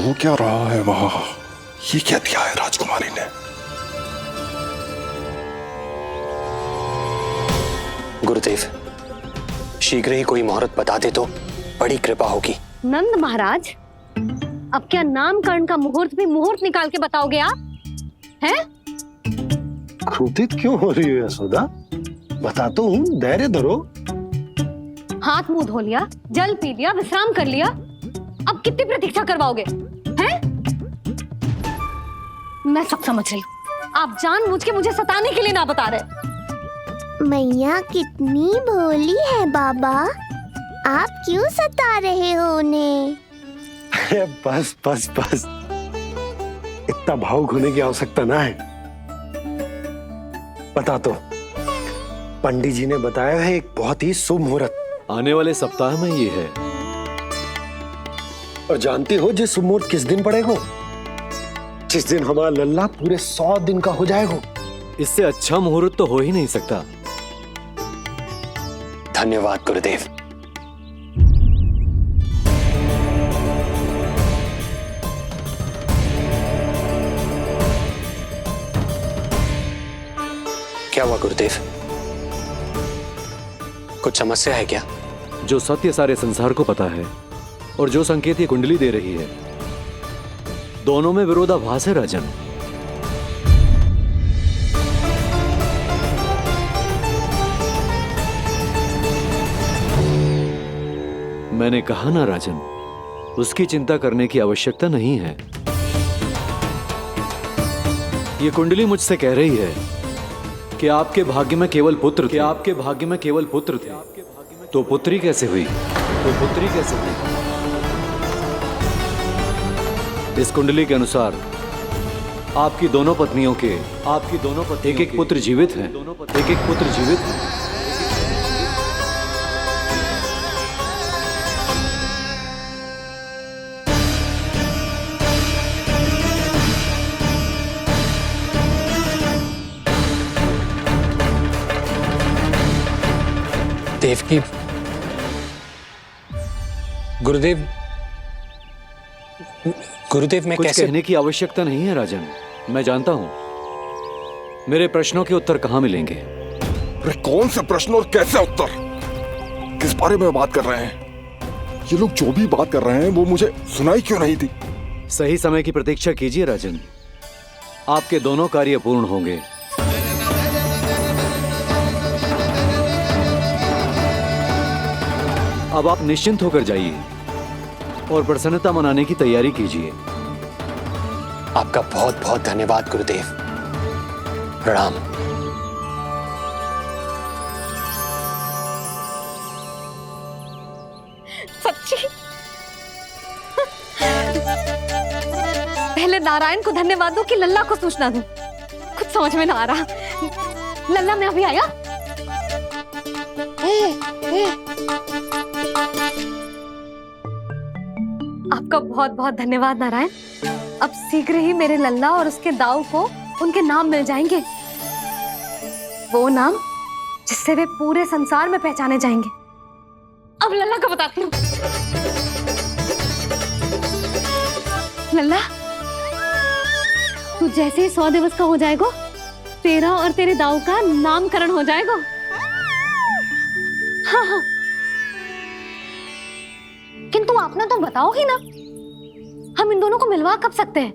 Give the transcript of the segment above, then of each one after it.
हो क्या रहा है वहां? ये क्या दिया है राजकुमारी ने? गुरुदेव, शीघ्र ही कोई मुहूर्त बता दे तो बड़ी कृपा होगी। नंद महाराज, अब क्या नामकरण का मुहूर्त भी मुहूर्त निकाल के बताओगे आप? हैं? क्रोधित क्यों हो रही हो यशोदा? बताता हूँ, धैर्य धरो। हाथ मुंह धो लिया, जल पी लिया, विश्राम कर लिया, अब कितनी प्रतीक्षा करवाओगे? हैं? मैं सब समझ रही हूँ, आप जानबूझ के मुझे सताने के लिए ना बता रहे। मैया कितनी भोली है बाबा, आप क्यों सता रहे हो उन्हें? बस बस बस, इतना भावुक होने की आवश्यकता ना है। बता तो, पंडित जी ने बताया है एक बहुत ही शुभ मुहूर्त आने वाले सप्ताह में ये है। और जानते हो जिस शुभ मुहूर्त किस दिन पड़ेगा? जिस दिन हमारा लल्ला पूरे 100 दिन का हो जाएगा। इससे अच्छा मुहूर्त तो हो ही नहीं सकता। धन्यवाद गुरुदेव। क्या हुआ गुरुदेव? कुछ समस्या है क्या? जो सत्य सारे संसार को पता है और जो संकेत ये कुंडली दे रही है, दोनों में विरोधाभास है राजन। मैंने कहा ना राजन, उसकी चिंता करने की आवश्यकता नहीं है। ये कुंडली मुझसे कह रही है कि आपके भाग्य में केवल पुत्र थे। आपके भाग्य में केवल पुत्र थे, तो पुत्री कैसे हुई? इस कुंडली के अनुसार आपकी दोनों पत्नियों के एक एक पुत्र जीवित हैं। देवकी, गुरुदेव मैं कुछ कैसे? कहने की आवश्यकता नहीं है राजन, मैं जानता हूं मेरे प्रश्नों के उत्तर कहां मिलेंगे। अरे कौन से प्रश्न और कैसे उत्तर? किस बारे में बात कर रहे हैं? ये लोग जो भी बात कर रहे हैं वो मुझे सुनाई क्यों नहीं थी? सही समय की प्रतीक्षा कीजिए राजन, आपके दोनों कार्य पूर्ण होंगे। अब आप निश्चिंत होकर जाइए और प्रसन्नता मनाने की तैयारी कीजिए। आपका बहुत बहुत धन्यवाद गुरुदेव। प्रणाम। सच्ची? पहले नारायण को धन्यवाद दूं कि लल्ला को सूचना दूं? कुछ समझ में ना आ रहा। लल्ला मैं अभी आया। आपका बहुत बहुत धन्यवाद नारायण। अब शीघ्र ही मेरे लल्ला और उसके दाऊ को उनके नाम मिल जाएंगे, वो नाम जिससे वे पूरे संसार में पहचाने जाएंगे। अब लल्ला को बताती हूँ। लल्ला, तू जैसे ही 100 दिवस का हो जाएगा, तेरा और तेरे दाऊ का नामकरण हो जाएगा। हाँ हाँ, किंतु आपने तो बताओ ही ना, हम इन दोनों को मिलवा कब सकते हैं?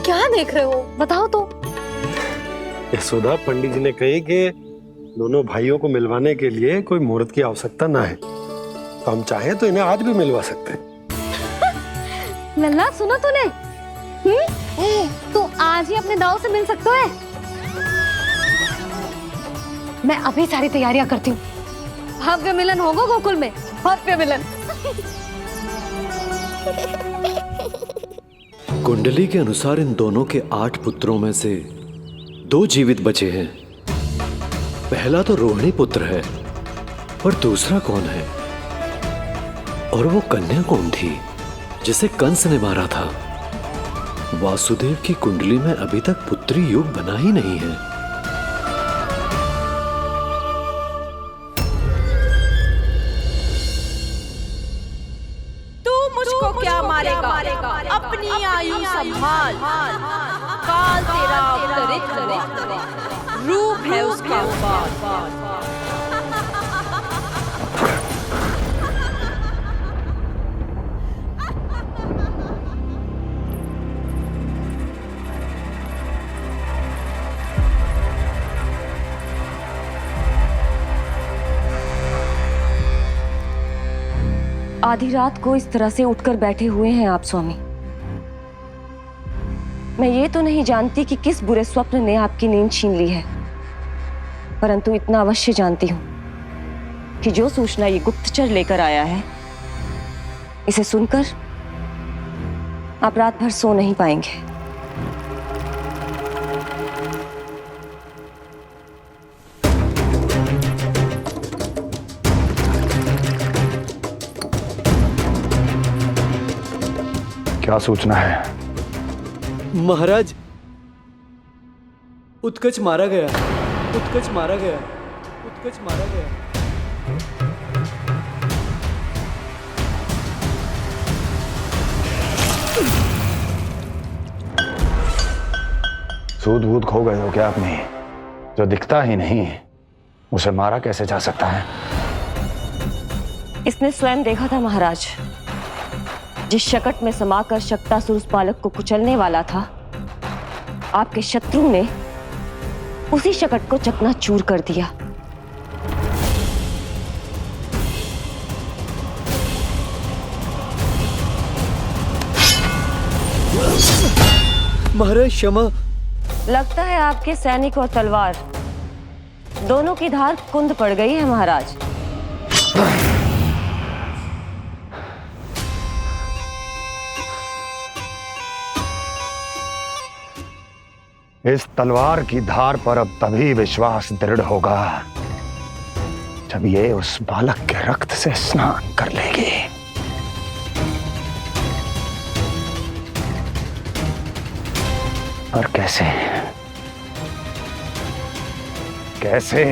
क्या देख रहे हो, बताओ तो। यशोदा, पंडित जी ने कही कि दोनों भाइयों को मिलवाने के लिए कोई मुहूर्त की आवश्यकता ना है, तो हम चाहे तो इन्हें आज भी मिलवा सकते हैं। लल्ला सुनो तूने, तू आज ही अपने दाऊ से मिल सकते है। मैं अभी सारी तैयारियां करती हूँ। भव्य मिलन होगा गोकुल में, भव्य मिलन। कुंडली के अनुसार इन दोनों के 8 पुत्रों में से 2 जीवित बचे हैं। पहला तो रोहिणी पुत्र है, पर दूसरा कौन है? और वो कन्या कौन थी जिसे कंस ने मारा था? वासुदेव की कुंडली में अभी तक पुत्री योग बना ही नहीं है। तू रूप है उसका। आधी रात को इस तरह से उठकर बैठे हुए हैं आप स्वामी। मैं ये तो नहीं जानती कि किस बुरे स्वप्न ने आपकी नींद छीन ली है, परंतु इतना अवश्य जानती हूं कि जो सूचना ये गुप्तचर लेकर आया है, इसे सुनकर आप रात भर सो नहीं पाएंगे। क्या सूचना है? महाराज, उत्कच मारा गया, उत्कच मारा गया, उत्कच मारा गया। सूद वूद खो गए हो क्या अपनी? जो दिखता ही नहीं उसे मारा कैसे जा सकता है? इसने स्वयं देखा था महाराज। जिस शकट में समाकर शक्तासुर उस बालक को कुचलने वाला था, आपके शत्रु ने उसी शकट को चकनाचूर कर दिया। महाराज क्षमा। लगता है आपके सैनिक और तलवार दोनों की धार कुंद पड़ गई है महाराज। इस तलवार की धार पर अब तभी विश्वास दृढ़ होगा जब ये उस बालक के रक्त से स्नान कर लेगी। और कैसे? कैसे?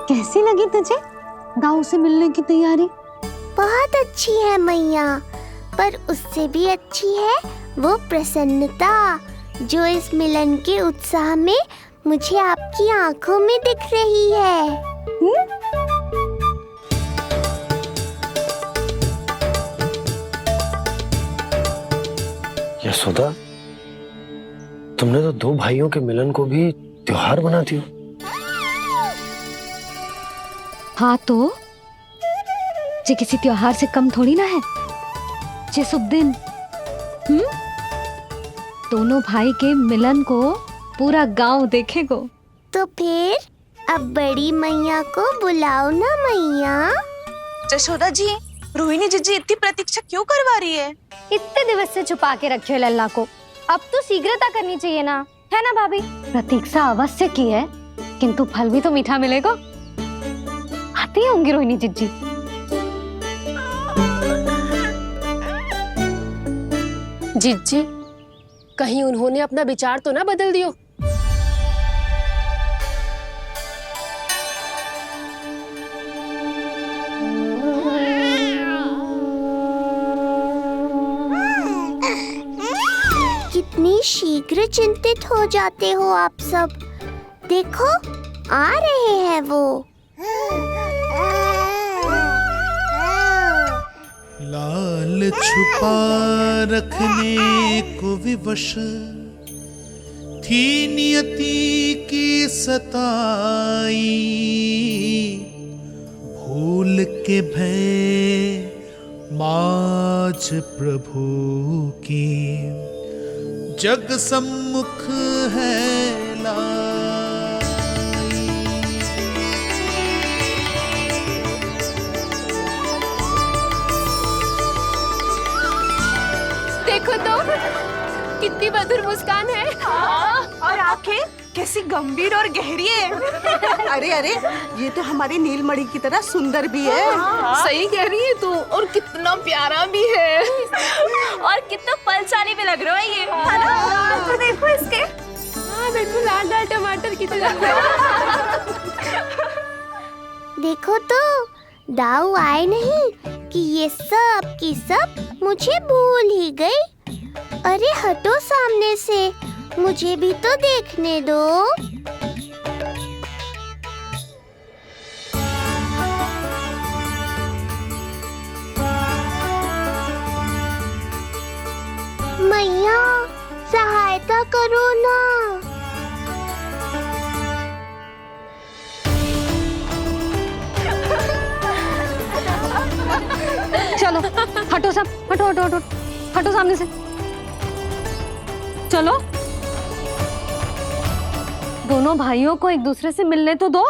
कैसी लगी तुझे दाऊ से मिलने की तैयारी? बहुत अच्छी है मैया, पर उससे भी अच्छी है वो प्रसन्नता जो इस मिलन के उत्साह में मुझे आपकी आंखों में दिख रही है। यशोदा, तुमने तो दो भाइयों के मिलन को भी त्योहार बना दिया। हाँ तो ये किसी त्योहार से कम थोड़ी ना है। ये शुभ दिन दोनों भाई के मिलन को पूरा गांव देखेगो। तो फिर अब बड़ी मैया को बुलाओ ना मैया। यशोदा जी, रोहिणी जीजी इतनी प्रतीक्षा क्यों करवा रही है? इतने दिवस से छुपा के रखे हो लल्ला को, अब तो शीघ्रता करनी चाहिए ना, है ना भाभी? प्रतीक्षा अवश्य की है, किंतु फल भी तो मीठा मिलेगा। आती होंगी रोहिणी जीजी। जीजी, कहीं उन्होंने अपना विचार तो ना बदल दियो? कितनी शीघ्र चिंतित हो जाते हो आप सब। देखो आ रहे हैं वो। लाल छुपा रखने को विवश थी नियति की सताई, भूल के भय माज प्रभु की जग सम्मुख है देखो तो कितनी मधुर मुस्कान है। और आंखें कैसी गंभीर और गहरी है। अरे अरे, ये तो हमारी नीलमणि की तरह सुंदर भी है। सही कह रही है तू, और कितना प्यारा भी है। और कितना पलसानी भी लग रहा है ये, है ना? तो देखो इसके। हाँ बिल्कुल लाल लाल टमाटर की तरह। देखो तो दाऊ आए नहीं कि ये सब की सब मुझे भूल ही गई। अरे हटो सामने से, मुझे भी तो देखने दो। मैया सहायता करो ना। चलो हटो सब, हटो हटो हटो हटो सामने से। चलो दोनों भाइयों को एक दूसरे से मिलने तो दो।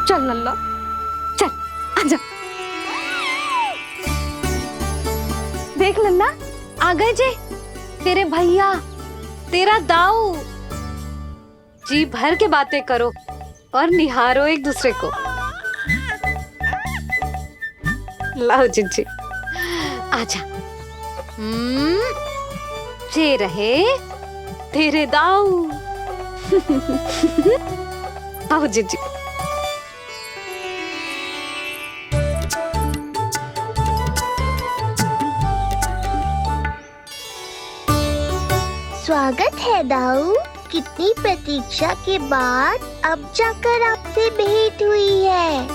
चल लल्ला, चल आजा। देख लल्ला, आ गए जे तेरे भैया, तेरा दाऊ। जी भर के बातें करो और निहारो एक दूसरे को। लाओ जिज्जी, आजा। जे रहे तेरे दाऊ। आओ जिज्जी। स्वागत है दाऊ। कितनी प्रतीक्षा के बाद अब जाकर आपसे भेंट हुई है।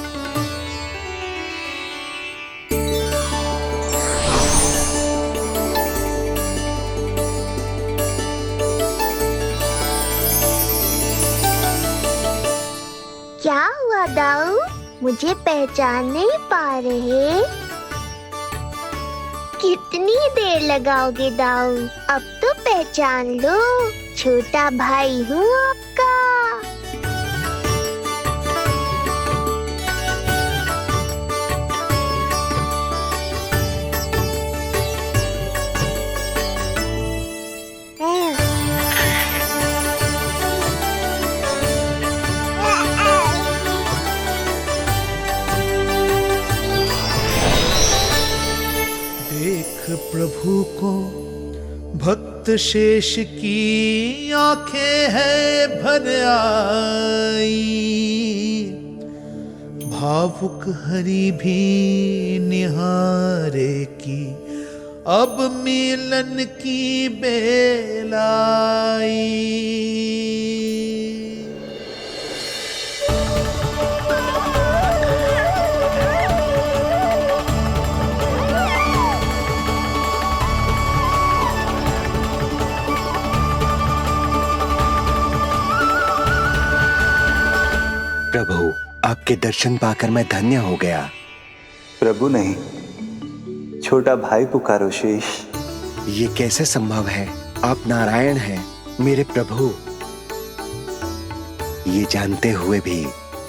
क्या हुआ दाऊ, मुझे पहचान नहीं पा रहे? कितनी देर लगाओगे दाऊ? अब तो पहचान लो, छोटा भाई हूँ आपका। प्रभु को भक्त शेष की आंखें है भर आई, भावुक हरि भी निहारे की अब मिलन की बेल आई। प्रभु, आपके दर्शन पाकर मैं धन्य हो गया। प्रभु नहीं, छोटा भाई पुकारो शेष। ये कैसे संभव है? आप नारायण हैं, मेरे प्रभु। ये जानते हुए भी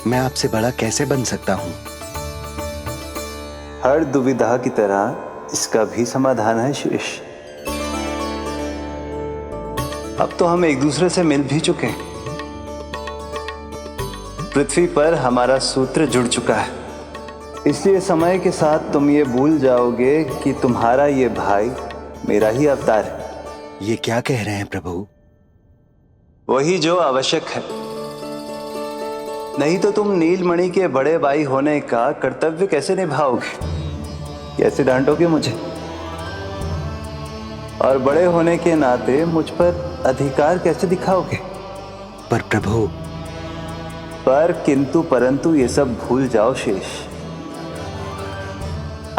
मैं आपसे बड़ा कैसे बन सकता हूँ? हर दुविधा की तरह इसका भी समाधान है शेष। अब तो हम एक दूसरे से मिल भी चुके हैं। पृथ्वी पर हमारा सूत्र जुड़ चुका है, इसलिए समय के साथ तुम ये भूल जाओगे कि तुम्हारा ये भाई मेरा ही अवतार है। ये क्या कह रहे हैं प्रभु? वही जो आवश्यक है। नहीं तो तुम नीलमणि के बड़े भाई होने का कर्तव्य कैसे निभाओगे? कैसे डांटोगे मुझे? और बड़े होने के नाते मुझ पर अधिकार कैसे दिखाओगे? पर प्रभु, पर किंतु परंतु ये सब भूल जाओ शेष।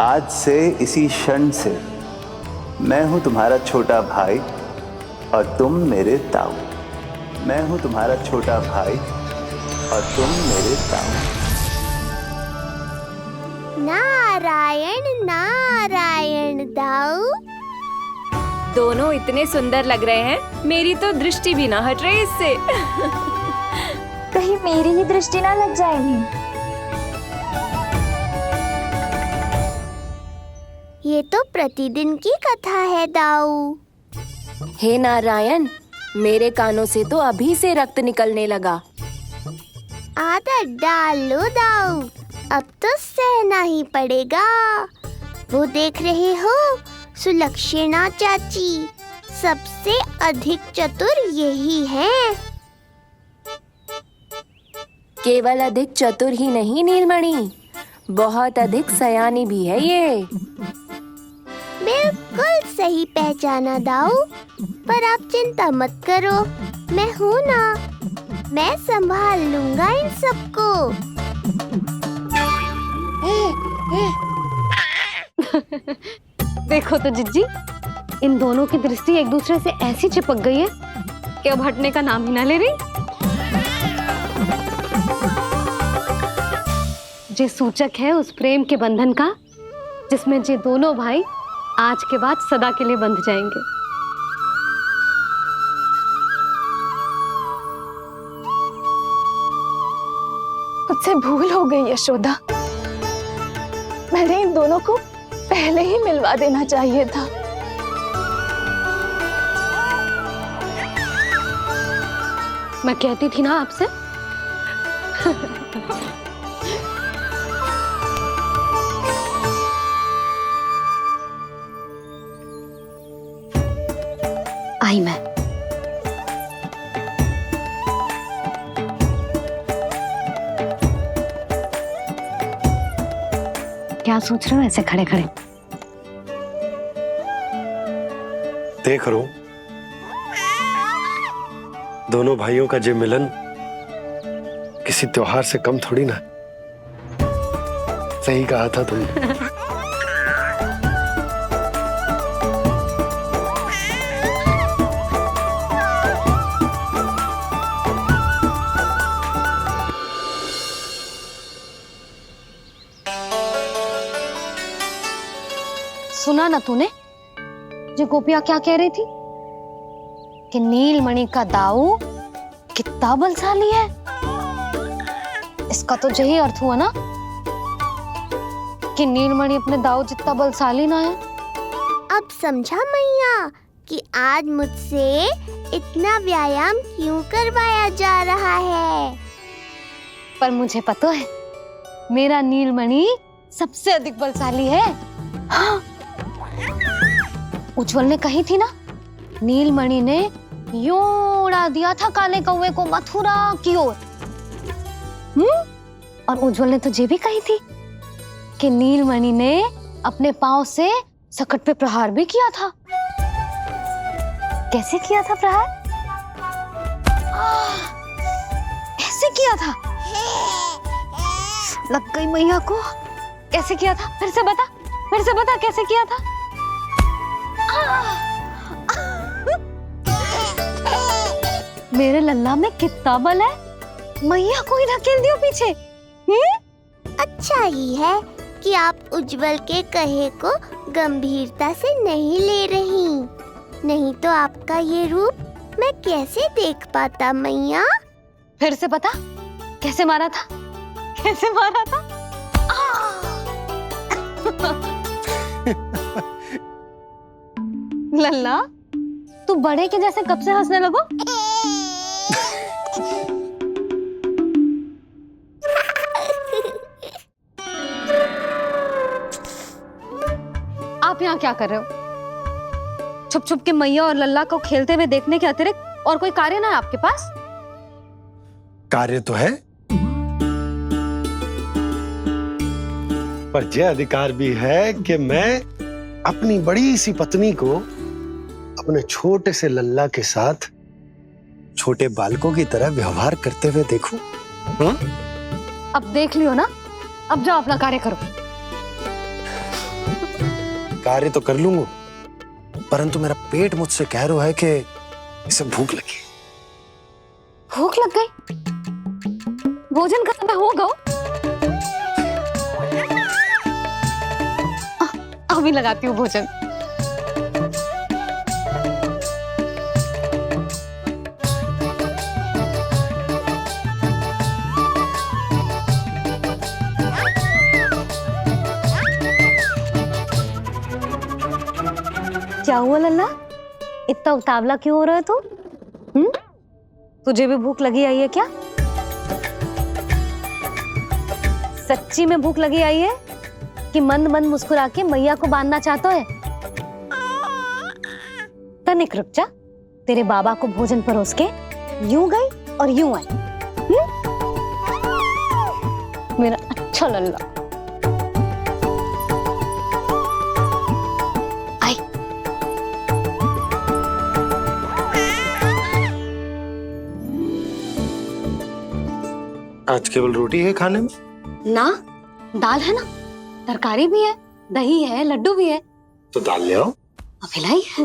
आज से इसी क्षण से मैं हूं तुम्हारा छोटा भाई और तुम मेरे ताऊ। मैं हूं तुम्हारा छोटा भाई और तुम मेरे ताऊ। नारायण नारायण दाऊ। दोनों इतने सुंदर लग रहे हैं, मेरी तो दृष्टि भी ना हट रही इससे। कहीं मेरी ही दृष्टि ना लग जाएगी। ये तो प्रतिदिन की कथा है दाऊ। हे नारायण, मेरे कानों से तो अभी से रक्त निकलने लगा। आदत डाल लो दाऊ, अब तो सहना ही पड़ेगा। वो देख रहे हो, सुलक्षणा चाची सबसे अधिक चतुर यही हैं। केवल अधिक चतुर ही नहीं नीलमणि, बहुत अधिक सयानी भी है ये। बिल्कुल सही पहचाना दाऊ, पर आप चिंता मत करो, मैं हूँ ना, मैं संभाल लूंगा इन सबको। देखो तो जिज्जी, इन दोनों की दृष्टि एक दूसरे से ऐसी चिपक गई है कि अब हटने का नाम ही ना ले रही। ये सूचक है उस प्रेम के बंधन का जिसमें ये दोनों भाई आज के बाद सदा के लिए बंध जाएंगे। मुझसे भूल हो गई यशोदा, मैंने इन दोनों को पहले ही मिलवा देना चाहिए था। मैं कहती थी ना आपसे। आई मैं। क्या सोच रहे हो ऐसे खड़े खड़े? देख रहा हूं दोनों भाइयों का ये मिलन किसी त्योहार से कम थोड़ी ना। सही कहा था तुमने। सुना ना तूने जो गोपिया क्या कह रही थी कि नीलमणि का दाऊ कितना बलशाली है। इसका तो यही अर्थ हुआ ना कि नीलमणि अपने दाऊ जितना बलशाली ना है। अब समझा मैया कि आज मुझसे इतना व्यायाम क्यों करवाया जा रहा है। पर मुझे पता है मेरा नीलमणि सबसे अधिक बलशाली है। हाँ। उज्जवल ने कही थी ना, नीलमणि ने यूं उड़ा दिया था काले कौवे को मथुरा की ओर। और उज्जवल ने तो ये भी कही थी कि नीलमणि ने अपने पांव से सकट पे प्रहार भी किया था। कैसे किया था प्रहार? ऐसे किया था। लग गई मैया को। कैसे किया था? फिर से बता कैसे किया था? मेरे लल्ला में कितना बल है। मैया को ही धकेल दियो पीछे। अच्छा ही है कि आप उज्जवल के कहे को गंभीरता से नहीं ले रही, नहीं तो आपका ये रूप मैं कैसे देख पाता मैया। फिर से बता कैसे मारा था? कैसे मारा था? लल्ला तू बड़े के जैसे कब से हंसने लगो? आप यहाँ क्या कर रहे हो? छुप छुप के मैया और लल्ला को खेलते हुए देखने के अतिरिक्त और कोई कार्य ना है आपके पास? कार्य तो है, पर यह अधिकार भी है कि मैं अपनी बड़ी सी पत्नी को अपने छोटे से लल्ला के साथ छोटे बालकों की तरह व्यवहार करते हुए देखूं। अब देख लियो ना, अब जाओ अपना कार्य करो। कार्य तो कर लूंगा, परंतु मेरा पेट मुझसे कह रहा है कि इसे भूख लगी। भूख लग गई? भोजन का समय होगा। अभी लगाती हूँ भोजन। क्या हुआ लल्ला, इतना उतावला क्यों हो रहा है तू? तुझे भी भूख लगी आई है क्या? सच्ची में भूख लगी आई है कि मंद मंद मुस्कुरा के मैया को बांधना चाहता है? तनिक रुक जा, तेरे बाबा को भोजन परोस के यूं गई और यूं आई। मेरा अच्छा लल्ला। आई। आज केवल रोटी है खाने में? ना, दाल है ना, तरकारी भी है, दही है, लड्डू भी है। तो दाल ले आओ। अभी लाई है।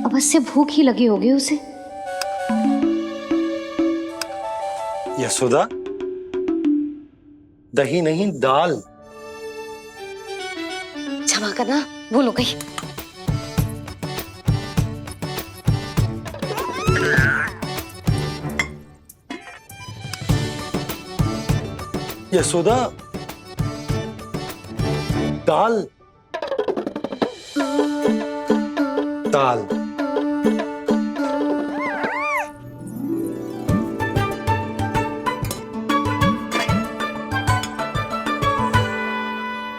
अवश्य भूख ही लगी होगी उसे। यशोदा, दही नहीं दाल। क्षमा करना, भूल हो गई। यशोदा, दाल दाल।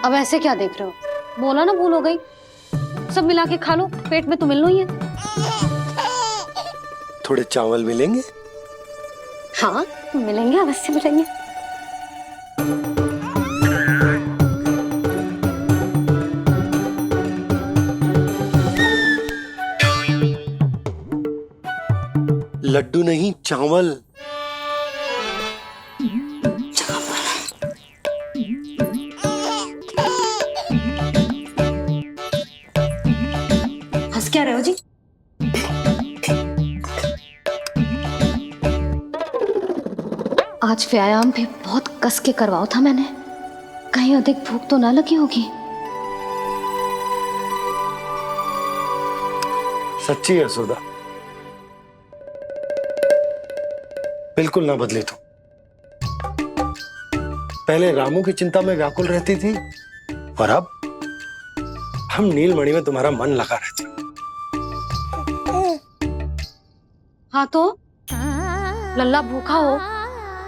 अब ऐसे क्या देख रहे हो? बोला ना भूल हो गई। सब मिला के खा लो, पेट में तो मिलना ही है। थोड़े चावल मिलेंगे? हाँ मिलेंगे, अवश्य मिलेंगे। लड्डू नहीं, चावल। हंस क्या रहे हो जी? आज व्यायाम भी बहुत कस के करवाओ था मैंने, कहीं अधिक भूख तो ना लगी होगी। सच्ची यशोदा, बिल्कुल ना बदले तू। पहले रामू की चिंता में व्याकुल रहती थी और अब हम नीलमणि में तुम्हारा मन लगा रहते। हाँ तो लल्ला भूखा हो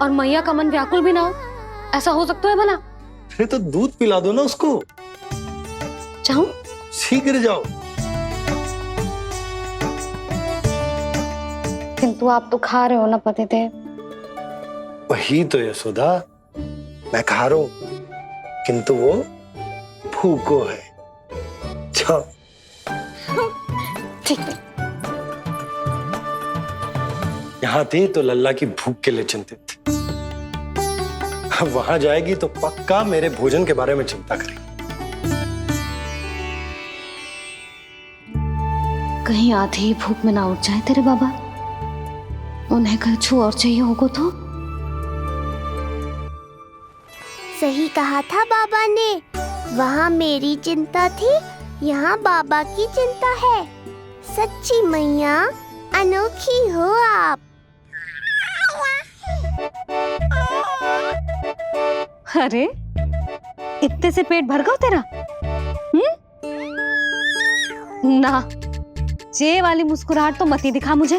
और मैया का मन व्याकुल भी ना हो, ऐसा हो सकता है भला? अरे तो दूध पिला दो ना उसको। जाऊं? शीघ्र जाओ। किंतु आप तो खा रहे हो ना पतिदेव। वही तो यशोदा, मैं खा रहा हूं, किंतु वो भूखो है। जाओ। ठीक है। यहाँ थी तो लल्ला की भूख के लिए चिंतित थी, अब वहां जाएगी तो पक्का मेरे भोजन के बारे में चिंता करेगी। कहीं आधी ही भूख में ना उठ जाए तेरे बाबा, उन्हें कुछ और चाहिए होगा तो? सही कहा था बाबा ने, वहाँ मेरी चिंता थी, यहाँ बाबा की चिंता है। सच्ची मैया, अनोखी हो आप। अरे इतने से पेट भर गया तेरा? ना, ये वाली मुस्कुराहट तो मत ही दिखा मुझे।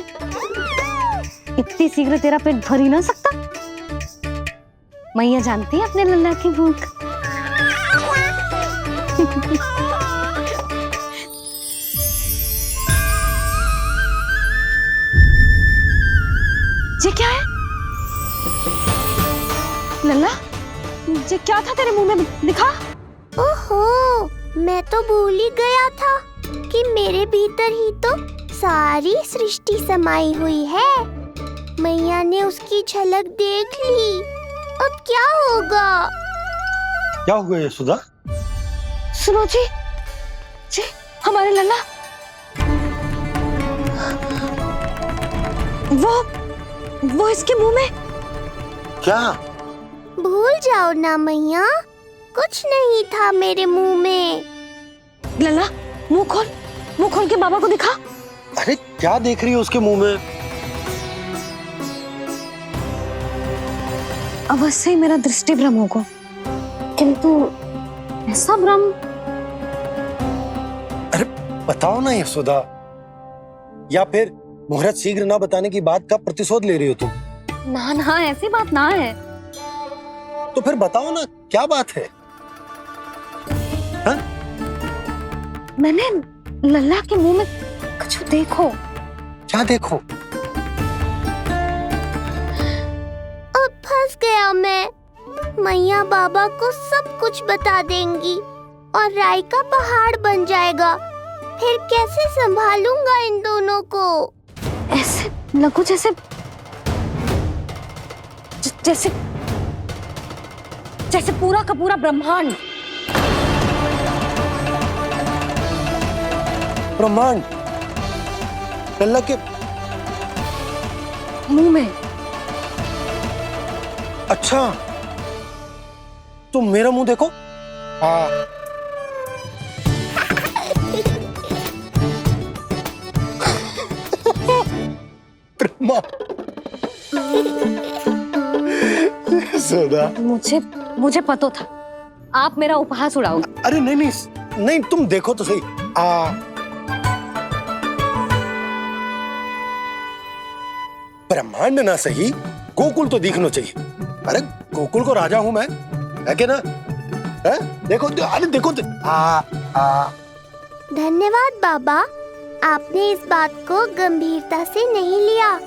इतनी शीघ्र तेरा पेट भर ही ना सकता। मैया जानती है अपने लल्ला की भूख। ये क्या है लल्ला? ये क्या था तेरे मुंह में, दिखा। ओहो, मैं तो भूल ही गया था कि मेरे भीतर ही तो सारी सृष्टि समाई हुई है। मैया ने उसकी झलक देख ली, अब क्या होगा? क्या हुआ यशोदा? सुनो जी, जी हमारे लल्ला, वो इसके मुंह में। क्या? भूल जाओ ना मैया, कुछ नहीं था मेरे मुंह में। लल्ला मुंह खोल के बाबा को दिखा। अरे क्या देख रही है उसके मुंह में? अवश्य ही मेरा दृष्टि भ्रम होगा, किंतु ऐसा भ्रम। अरे बताओ ना यशोदा, या फिर मुहूर्त शीघ्र ना बताने की बात का प्रतिशोध ले रही हो तुम? ना ना, ऐसी बात ना है। तो फिर बताओ ना क्या बात है? हा? मैंने लल्ला के मुंह में कुछ देखो। क्या देखो? अब फंस गया मैं। मैया बाबा को सब कुछ बता देंगी और राय का पहाड़ बन जाएगा। फिर कैसे संभालूंगा इन दोनों को? ऐसे लगो जैसे जैसे जैसे पूरा का पूरा ब्रह्मांड। ब्रह्मांड लल्ला के मुंह में? अच्छा, तुम मेरा मुंह देखो। हाँ। ब्रह्मा। यशोदा, मुझे पता था आप मेरा उपहास उड़ाओगे। अरे नहीं नहीं नहीं, तुम देखो तो सही। ब्रह्मांड ना सही, गोकुल तो दिखना चाहिए। अरे गोकुल को राजा हूं मैं, है क्या ना? है? देखो, अरे देखो तो। धन्यवाद बाबा, आपने इस बात को गंभीरता से नहीं लिया,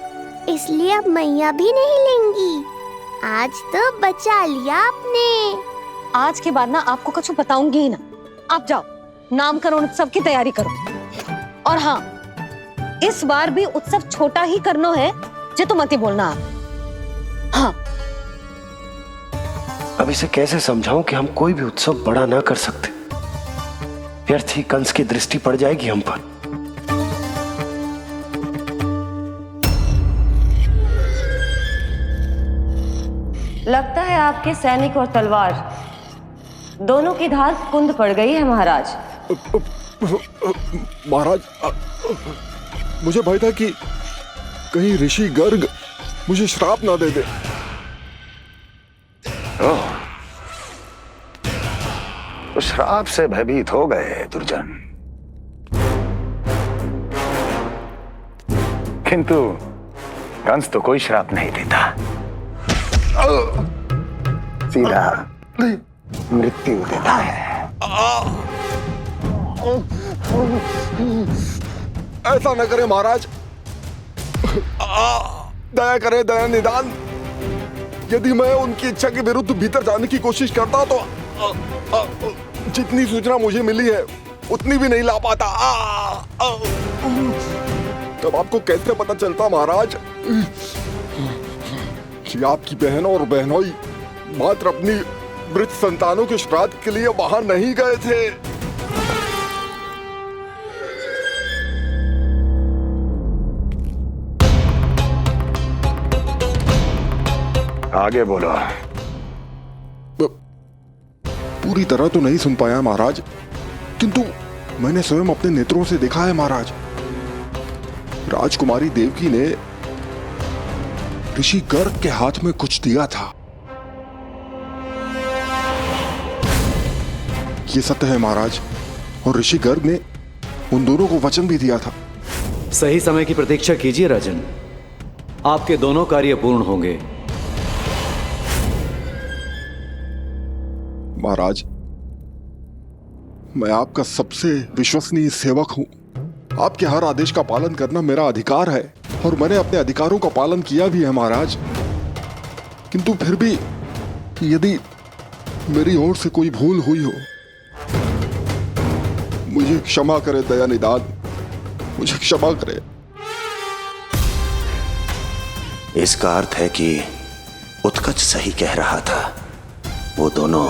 इसलिए अब मैया भी नहीं लेंगी। आज तो बचा लिया आपने। आज के बाद ना आपको कुछ बताऊंगी ही ना। आप जाओ, नामकरण उत्सव की तैयारी करो। और हाँ, इस बार भी उत्सव छोटा ही करना है, जे तो मत ही बोलना आप। हाँ। अब इसे कैसे समझाऊं कि हम कोई भी उत्सव बड़ा ना कर सकते? व्यर्थ ही कंस की दृष्टि पड़ जाएगी हम पर। लगता है आपके सैनिक और तलवार दोनों की धार कुंद पड़ गई है महाराज। महाराज, मुझे भय था कि कहीं ऋषि गर्ग मुझे श्राप ना दे दे। तो श्राप से भयभीत हो गए दुर्जन, किंतु कंस तो कोई श्राप नहीं देता, सीधा मृत्यु देता है। ऐसा न करे महाराज, दया करे, दया निदान। यदि मैं उनकी इच्छा के विरुद्ध भीतर जाने की कोशिश करता तो जितनी सूचना मुझे मिली है उतनी भी नहीं ला पाता। तब आपको कैसे पता चलता महाराज कि आपकी बहन और बहनोई मात्र अपनी मृत संतानों के श्राद्ध के लिए वहां नहीं गए थे? आगे बोलो। पूरी तरह तो नहीं सुन पाया महाराज, किंतु मैंने स्वयं अपने नेत्रों से देखा है महाराज। राजकुमारी देवकी ने ऋषि गर्ग के हाथ में कुछ दिया था। ये सत्य है महाराज, और ऋषि गर्ग ने उन दोनों को वचन भी दिया था। सही समय की प्रतीक्षा कीजिए राजन, आपके दोनों कार्य पूर्ण होंगे। महाराज, मैं आपका सबसे विश्वसनीय सेवक हूं। आपके हर आदेश का पालन करना मेरा अधिकार है, और मैंने अपने अधिकारों का पालन किया भी है महाराज। किंतु फिर भी यदि मेरी ओर से कोई भूल हुई हो, मुझे क्षमा करे दया निदान, मुझे क्षमा करे। इसका अर्थ है कि उत्कच सही कह रहा था। वो दोनों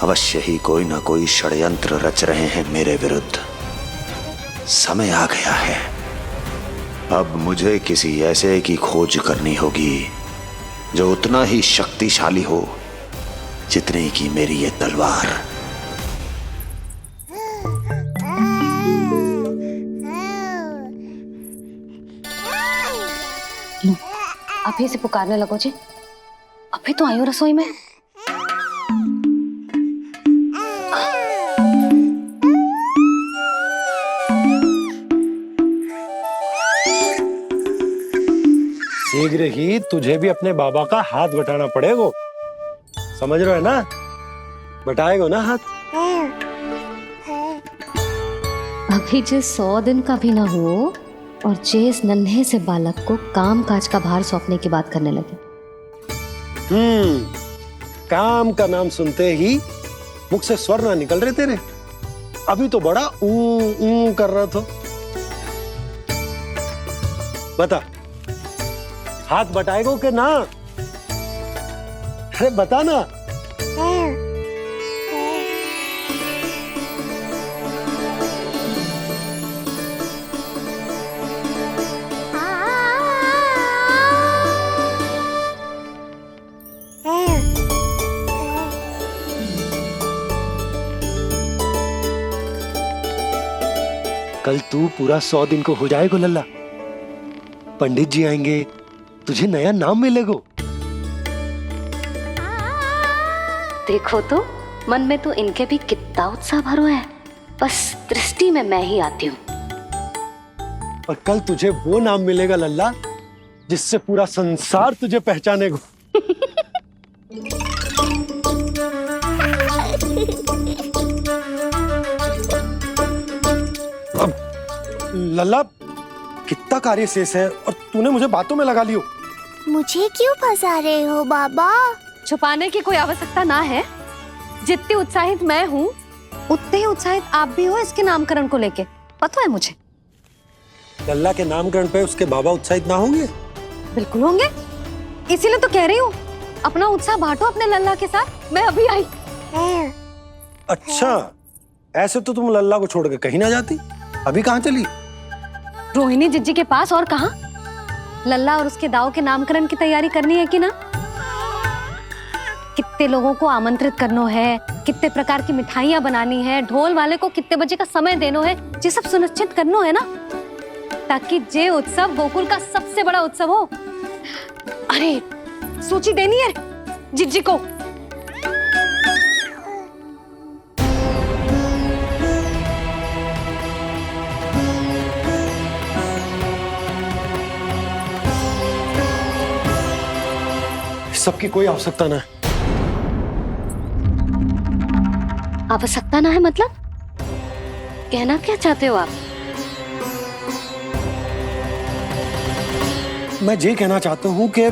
अवश्य ही कोई ना कोई षड्यंत्र रच रहे हैं मेरे विरुद्ध। समय आ गया है, अब मुझे किसी ऐसे की खोज करनी होगी जो उतना ही शक्तिशाली हो जितनी की मेरी ये तलवार। आप ही से पुकारने लगो जी। अभी तो आई हूँ रसोई में। शीघ्र ही तुझे भी अपने बाबा का हाथ बटाना पड़ेगा, समझ रहे हो ना? बटाएगो ना हाथ? अभी जे 100 दिन का भी ना हो और जे इस नन्हे से बालक को काम काज का भार सौंपने की बात करने लगे। काम का नाम सुनते ही मुख से स्वर ना निकल रहे तेरे। अभी तो बड़ा ऊ कर रहा था। बता, हाथ बटाएगो के ना? अरे बता ना। कल तू पूरा 100 दिन को हो जाएगा लल्ला। पंडित जी आएंगे, तुझे नया नाम मिलेगा। देखो तो मन में तो इनके भी कितना उत्साह भरो है, बस दृष्टि में मैं ही आती हूँ। और कल तुझे वो नाम मिलेगा लल्ला जिससे पूरा संसार तुझे पहचानेगा। अब लल्ला, कितना कार्य शेष है और तूने मुझे बातों में लगा लियो। मुझे क्यों फंसा रहे हो बाबा? छुपाने की कोई आवश्यकता ना है। जितनी उत्साहित मैं हूँ उतने ही उत्साहित आप भी हो इसके नामकरण को लेके, पता है मुझे। लल्ला के नामकरण पे उसके बाबा उत्साहित ना होंगे? बिल्कुल होंगे, इसीलिए तो कह रही हूँ अपना उत्साह बांटो अपने लल्ला के साथ। मैं अभी आई। अच्छा, ऐसे तो तुम लल्ला को छोड़ के कहीं ना जाती। अभी कहाँ चली? रोहिणी जिज्जी के पास, और कहाँ। लल्ला और उसके दाऊ के नामकरण की तैयारी करनी है कि ना। कितने लोगों को आमंत्रित करना है, कितने प्रकार की मिठाइयां बनानी है, ढोल वाले को कितने बजे का समय देना है, ये सब सुनिश्चित करना है ना, ताकि ये उत्सव गोकुल का सबसे बड़ा उत्सव हो। अरे सूची देनी है जिज्जी को। सबकी कोई आवश्यकता ना है। आवश्यकता ना है मतलब? कहना क्या चाहते हो आप? मैं ये कहना चाहता हूं कि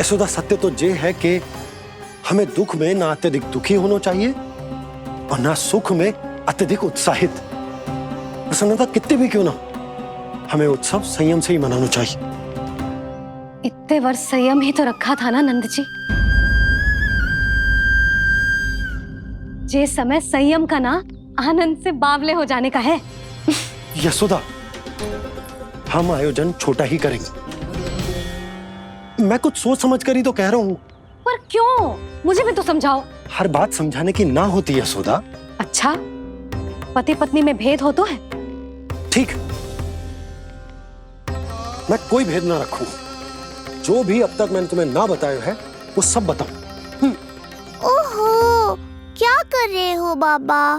यशोदा, सत्य तो ये है कि हमें दुख में ना अत्यधिक दुखी होना चाहिए और ना सुख में अत्यधिक उत्साहित। प्रसन्नता कितनी भी क्यों ना, हमें उत्सव संयम से ही मनाना चाहिए। इतने वर्ष संयम ही तो रखा था ना नंद जी। ये समय संयम का ना आनंद से बावले हो जाने का है। यशोदा, हम आयोजन छोटा ही करेंगे। मैं कुछ सोच समझ कर ही तो कह रहा हूँ। पर क्यों? मुझे भी तो समझाओ। हर बात समझाने की ना होती यशोदा। अच्छा, पति पत्नी में भेद हो तो है? ठीक, मैं कोई भेद ना रखूं। जो भी अब तक मैंने तुम्हें ना बताया है वो सब बताऊं। ओहो, क्या कर रहे हो बाबा?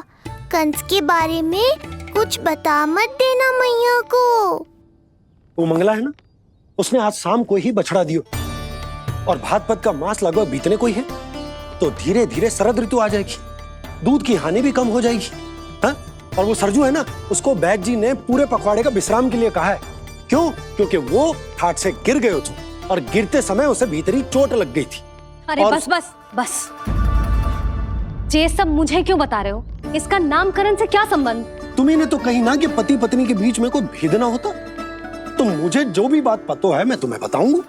कंस के बारे में कुछ बता मत देना मैया को। वो मंगला है ना, उसने आज शाम को ही बछड़ा दियो और भाद्रपद का मास लगभग बीतने को ही है, तो धीरे धीरे शरद ऋतु आ जाएगी, दूध की हानि भी कम हो जाएगी। हाँ? और वो सरजू है ना, उसको बैद जी ने पूरे पखवाड़े का विश्राम के लिए कहा है। क्यों? क्योंकि वो ठाट से गिर गए थे और गिरते समय उसे भीतरी चोट लग गई थी। अरे बस बस बस, ये सब मुझे क्यों बता रहे हो? इसका नामकरण से क्या संबंध? तुम्ही ने तो कही ना कि पति पत्नी के बीच में कोई भेद ना होता। तो मुझे जो भी बात पता है मैं तुम्हें बताऊंगा।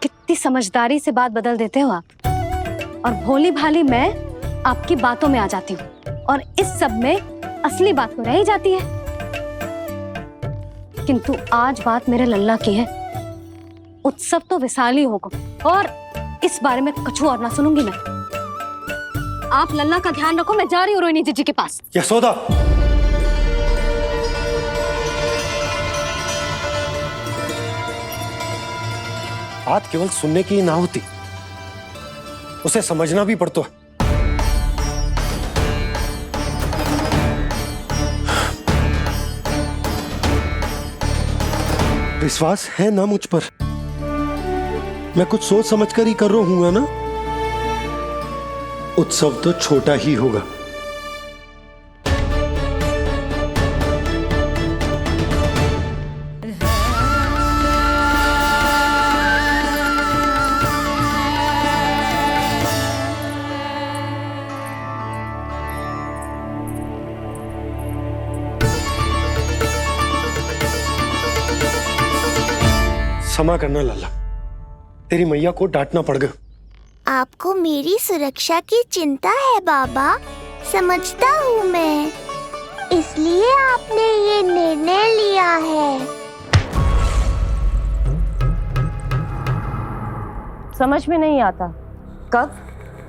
कितनी समझदारी से बात बदल देते हो आप, और भोली भाली मैं आपकी बातों में आ जाती हूँ और इस सब में असली बात तो रह ही जाती है। किंतु आज बात मेरे लल्ला की है। उत्सव तो विशाल ही होगा और इस बारे में कछु और ना सुनूंगी मैं। आप लल्ला का ध्यान रखो, मैं जा रही हूँ रोहिणी जीजी के पास। यशोदा, बात केवल सुनने की ना होती, उसे समझना भी पड़ता है। विश्वास है ना मुझ पर? मैं कुछ सोच समझकर ही कर रहा हूँ ना। उत्सव तो छोटा ही होगा। क्षमा करना लल्ला, तेरी मैया को डांटना पड़ गया। आपको मेरी सुरक्षा की चिंता है बाबा, समझता हूँ मैं, इसलिए आपने ये निर्णय लिया है। समझ में नहीं आता, कब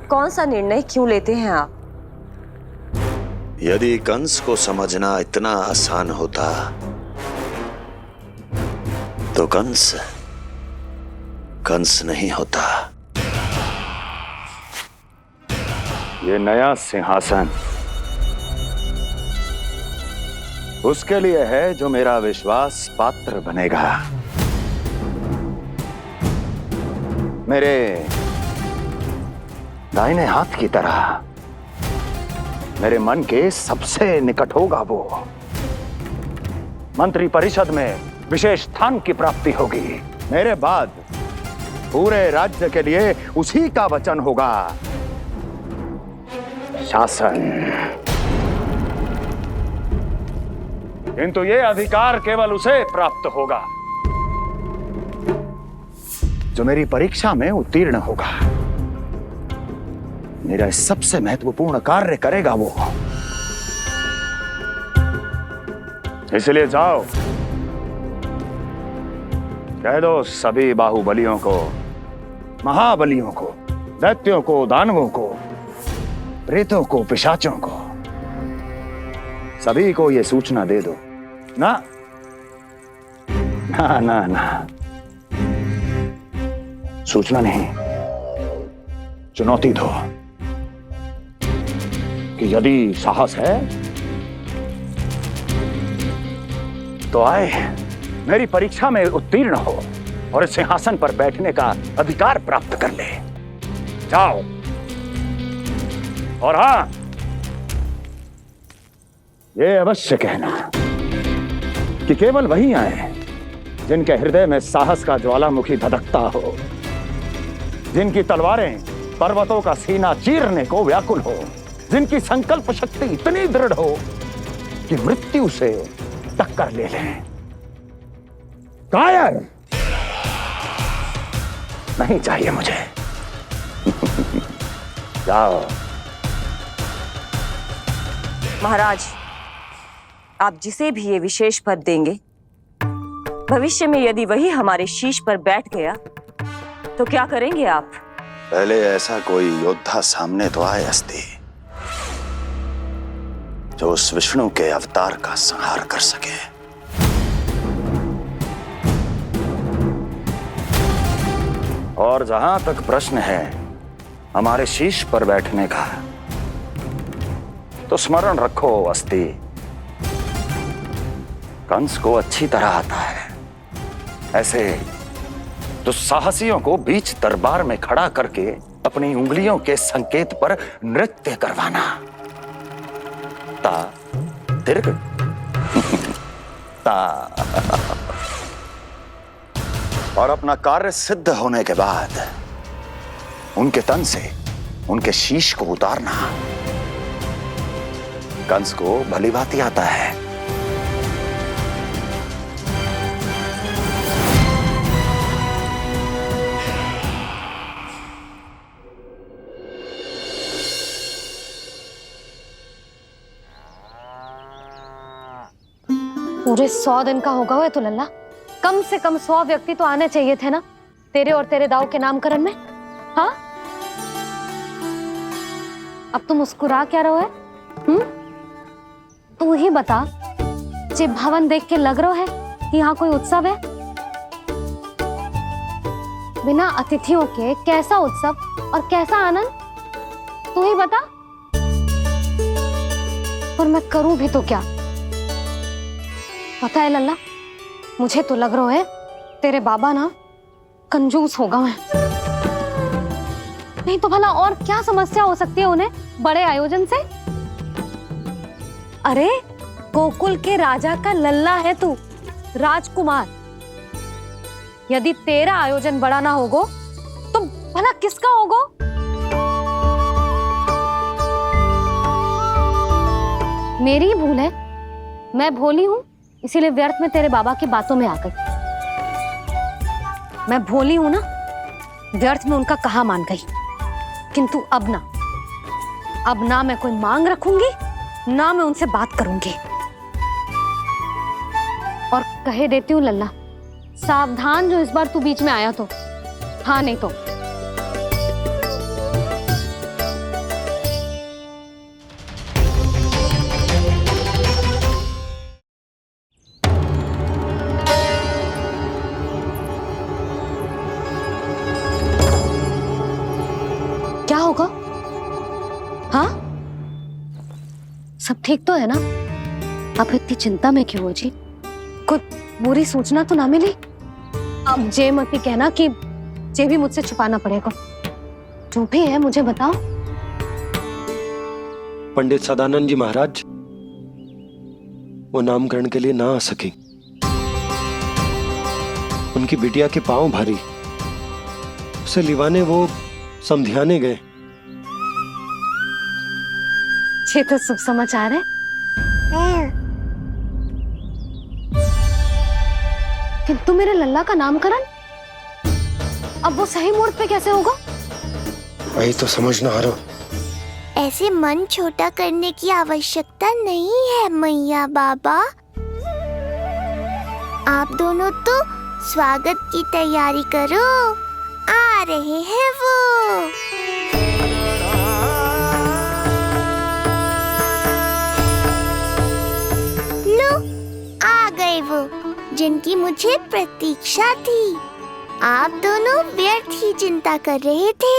कौन सा निर्णय क्यों लेते हैं आप? यदि कंस को समझना इतना आसान होता तो कंस नहीं होता। ये नया सिंहासन उसके लिए है जो मेरा विश्वास पात्र बनेगा। मेरे दाहिने हाथ की तरह मेरे मन के सबसे निकट होगा वो। मंत्री परिषद में विशेष स्थान की प्राप्ति होगी। मेरे बाद पूरे राज्य के लिए उसी का वचन होगा। शासन। किंतु ये अधिकार केवल उसे प्राप्त होगा जो मेरी परीक्षा में उत्तीर्ण होगा, मेरा सबसे महत्वपूर्ण कार्य करेगा वो। इसलिए जाओ, कह दो सभी बाहुबलियों को, महाबलियों को, दैत्यों को, दानवों को, प्रेतों को, पिशाचों को, सभी को यह सूचना दे दो ना ना ना ना, सूचना नहीं, चुनौती दो कि यदि साहस है तो आए, मेरी परीक्षा में उत्तीर्ण हो और इस सिंहासन पर बैठने का अधिकार प्राप्त कर ले। जाओ। और हां, ये अवश्य कहना कि केवल वही आए जिनके हृदय में साहस का ज्वालामुखी धधकता हो, जिनकी तलवारें पर्वतों का सीना चीरने को व्याकुल हो, जिनकी संकल्प शक्ति इतनी दृढ़ हो कि मृत्यु से टक्कर ले लें। कायर नहीं चाहिए मुझे। जाओ। महाराज, आप जिसे भी ये विशेष पद देंगे, भविष्य में यदि वही हमारे शीश पर बैठ गया तो क्या करेंगे आप? पहले ऐसा कोई योद्धा सामने तो आए अस्ति, जो उस विष्णु के अवतार का संहार कर सके। और जहां तक प्रश्न है हमारे शीश पर बैठने का, तो स्मरण रखो अस्ति, कंस को अच्छी तरह आता है ऐसे दुस्साहसियों को बीच दरबार में खड़ा करके अपनी उंगलियों के संकेत पर नृत्य करवाना। ता दीर्घ ता। और अपना कार्य सिद्ध होने के बाद उनके तन से उनके शीश को उतारना। कंस को भली भांति आता है। पूरे 100 दिन का होगा हुआ तो लल्ला, कम से कम 100 व्यक्ति तो आने चाहिए थे ना तेरे और तेरे दाऊ के नामकरण में। हाँ, अब तुम मुस्कुरा क्या रहो है? तू ही बता, जे भवन देख के लग रहा है कि यहाँ कोई उत्सव है? बिना अतिथियों के कैसा उत्सव और कैसा आनंद, तू ही बता। पर मैं करूं भी तो क्या? पता है लल्ला, मुझे तो लग रहा है तेरे बाबा ना कंजूस होगा। मैं नहीं तो भला और क्या समस्या हो सकती है उन्हें बड़े आयोजन से? अरे गोकुल के राजा का लल्ला है तू, राजकुमार। यदि तेरा आयोजन बड़ा ना होगो तो भला किसका होगो? मेरी भूल है, मैं भोली हूं, इसीलिए व्यर्थ में तेरे बाबा की बातों में आ गई। मैं भोली हूं ना, व्यर्थ में उनका कहा मान गई। किंतु अब ना मैं कोई मांग रखूंगी, ना मैं उनसे बात करूंगी। और कहे देती हूँ लल्ला, सावधान जो इस बार तू बीच में आया तो। हाँ नहीं तो क्या होगा? हाँ, सब ठीक तो है ना? आप इतनी चिंता में क्यों हो जी? कोई बुरी सूचना तो ना मिली? अब जे मत ही कहना कि जे भी मुझसे छुपाना पड़ेगा। जो भी है मुझे बताओ। पंडित सदानंद जी महाराज वो नामकरण के लिए ना आ सके। उनकी बिटिया के पांव भारी, उसे लिवाने वो समधियाने गए। ये तो शुभ समाचार है। किंतु मेरे लल्ला का नामकरण अब वो सही मुहूर्त पे कैसे होगा? वही तो समझ ना आ रहा। ऐसे मन छोटा करने की आवश्यकता नहीं है मैया बाबा। आप दोनों तो स्वागत की तैयारी करो, आ रहे हैं वो। लो, आ गए वो जिनकी मुझे प्रतीक्षा थी। आप दोनों व्यर्थ ही चिंता कर रहे थे।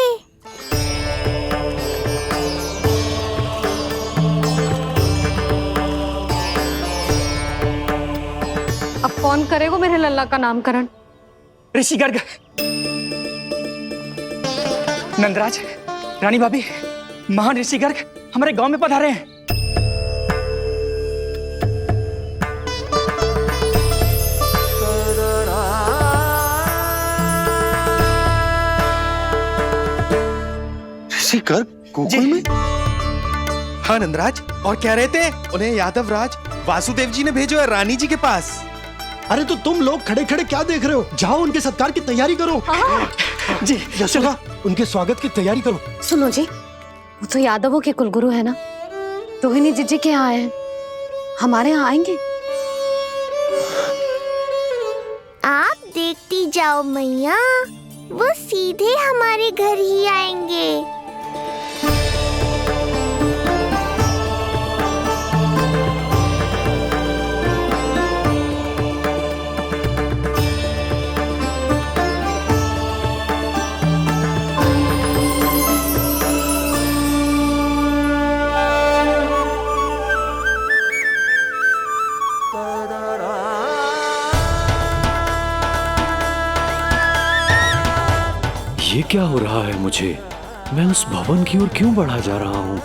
अब कौन करेगा मेरे लल्ला का नामकरण? ऋषि गर्ग, नंदराज, रानी भाभी, महान ऋषि गर्ग हमारे गांव में पधारे हैं। ऋषि गर्ग गोकुल में? हाँ नंदराज, और क्या रहते हैं? उन्हें यादव राज वासुदेव जी ने भेजो है रानी जी के पास। अरे तो तुम लोग खड़े खड़े क्या देख रहे हो? जाओ उनके सत्कार की तैयारी करो। जी यशोदा, उनके स्वागत की तैयारी करो। सुनो जी, वो तो यादवों के कुलगुरु है ना, रोहिणी जीजी के यहाँ आए, हमारे यहाँ आएंगे। आप देखती जाओ मैया, वो सीधे हमारे घर ही आएंगे। ये क्या हो रहा है मुझे? मैं उस भवन की ओर क्यों बढ़ा जा रहा हूँ?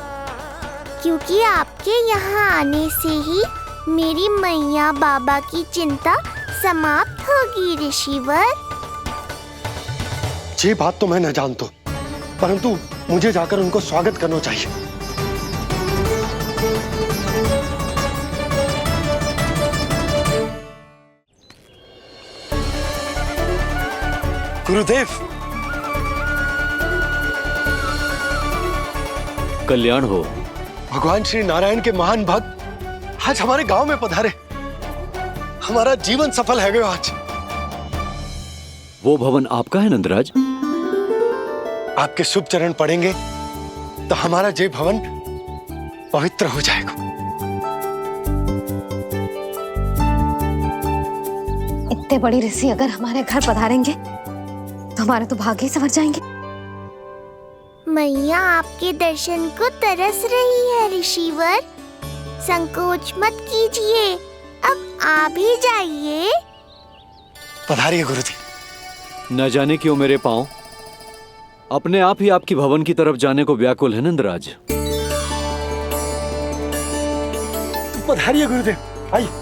क्योंकि आपके यहाँ आने से ही मेरी मैया बाबा की चिंता समाप्त होगी ऋषिवर। ये बात तो मैं न जानता, परंतु मुझे जाकर उनको स्वागत करना चाहिए। गुरुदेव, कल्याण हो। भगवान श्री नारायण के महान भक्त आज हमारे गांव में पधारे। हमारा जीवन सफल है गया आज। वो भवन आपका है नंदराज? आपके शुभ चरण पड़ेंगे तो हमारा जय भवन पवित्र हो जाएगा। इतने बड़ी ऋषि अगर हमारे घर पधारेंगे तो हमारे तो भाग्य ही संवर जाएंगे। मैया आपके दर्शन को तरस रही है ऋषिवर। संकोच मत कीजिए, अब आ भी जाइए। पधारिए गुरुजी। न जाने क्यों मेरे पांव अपने आप ही आपकी भवन की तरफ जाने को व्याकुल है नंदराज। पधारिए गुरुदेव, आइए।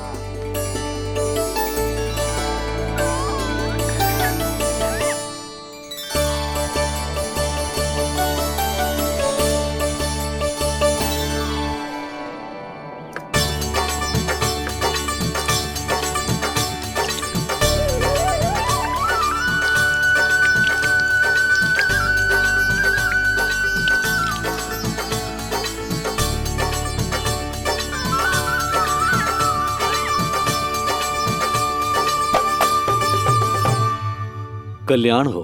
कल्याण हो।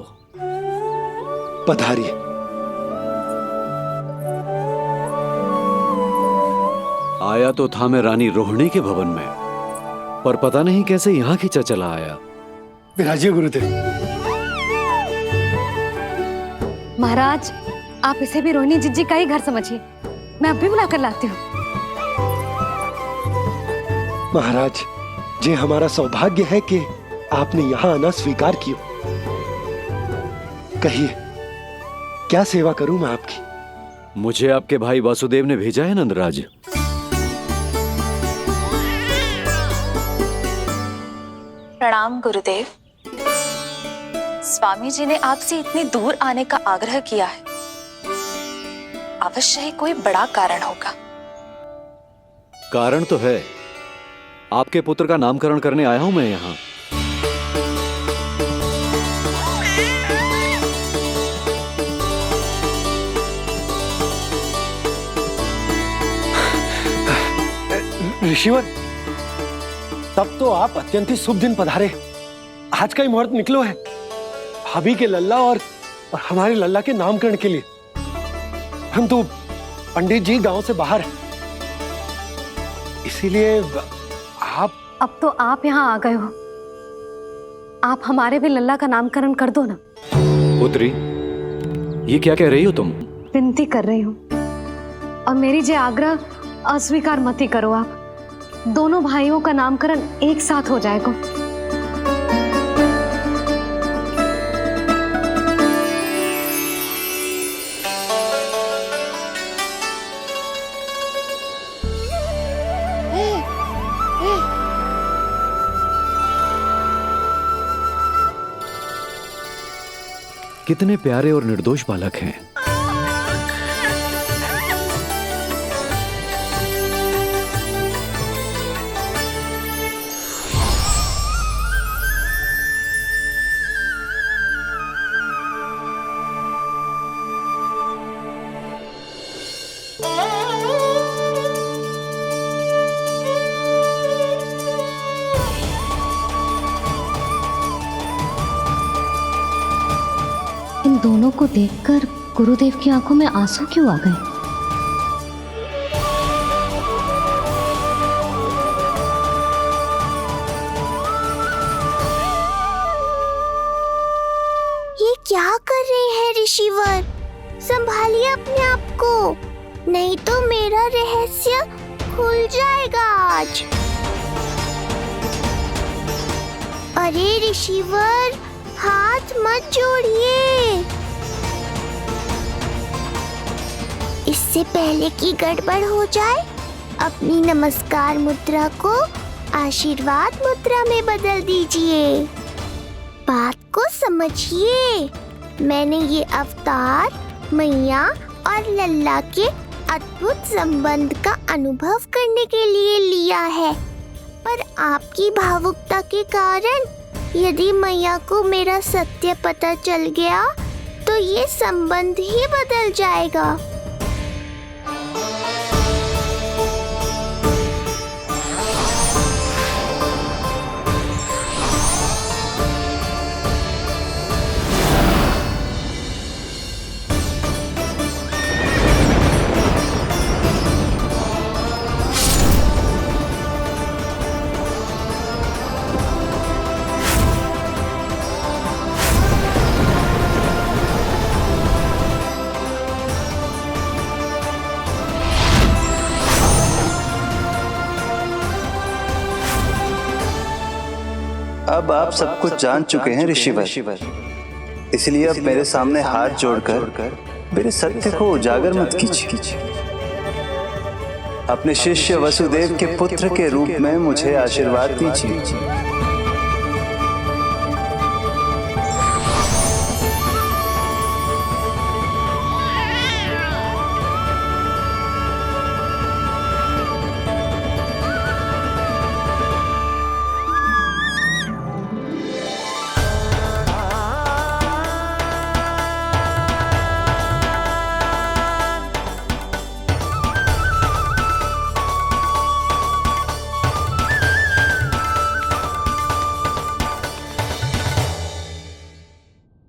पधारिए। आया तो था मैं रानी रोहिणी के भवन में, पर पता नहीं कैसे यहाँ खींचा चला आया। विराजिए गुरुदेव। महाराज, आप इसे भी रोहिणी जिज्जी का ही घर समझिए। मैं अब भी बुला कर लाती हूँ। महाराज, ये हमारा सौभाग्य है कि आपने यहाँ आना स्वीकार किया। कहिए, क्या सेवा करूं मैं आपकी? मुझे आपके भाई वासुदेव ने भेजा है नंदराज। प्रणाम गुरुदेव। स्वामी जी ने आपसे इतनी दूर आने का आग्रह किया है, अवश्य ही कोई बड़ा कारण होगा। कारण तो है, आपके पुत्र का नामकरण करने आया हूं मैं यहाँ। ऋषिवर, तब तो आप अत्यंत ही शुभ दिन पधारे। आज का ही मुहूर्त निकलो है भाभी के लल्ला और हमारे लल्ला के नामकरण के लिए। हम तो पंडित जी गांव से बाहर हैं, इसीलिए आप। अब तो आप यहाँ आ गए हो, आप हमारे भी लल्ला का नामकरण कर दो ना। पुत्री, ये क्या कह रही हो तुम? विनती कर रही हूँ, और मेरी जे आग्रह अस्वीकार मत ही करो। आप दोनों भाइयों का नामकरण एक साथ हो जाएगा। कितने प्यारे और निर्दोष बालक हैं। इन दोनों को देखकर गुरुदेव की आंखों में आंसू क्यों आ गए? ये क्या कर रहे हैं ऋषिवर? संभालिए अपने आप को, नहीं तो मेरा रहस्य खुल जाएगा आज। अरे ऋषिवर, हाथ मत जोड़िए। इससे पहले कि गड़बड़ हो जाए, अपनी नमस्कार मुद्रा को आशीर्वाद मुद्रा में बदल दीजिए। बात को समझिए। मैंने ये अवतार मैया और लल्ला के अद्भुत संबंध का अनुभव करने के लिए लिया है, पर आपकी भावुकता के कारण यदि मैया को मेरा सत्य पता चल गया तो ये संबंध ही बदल जाएगा। अब आप सब कुछ जान चुके हैं ऋषिवर, इसलिए अब मेरे सामने हाथ जोड़कर मेरे सत्य को उजागर मत कीजिए। अपने शिष्य वसुदेव के पुत्र के रूप में मुझे आशीर्वाद दीजिए।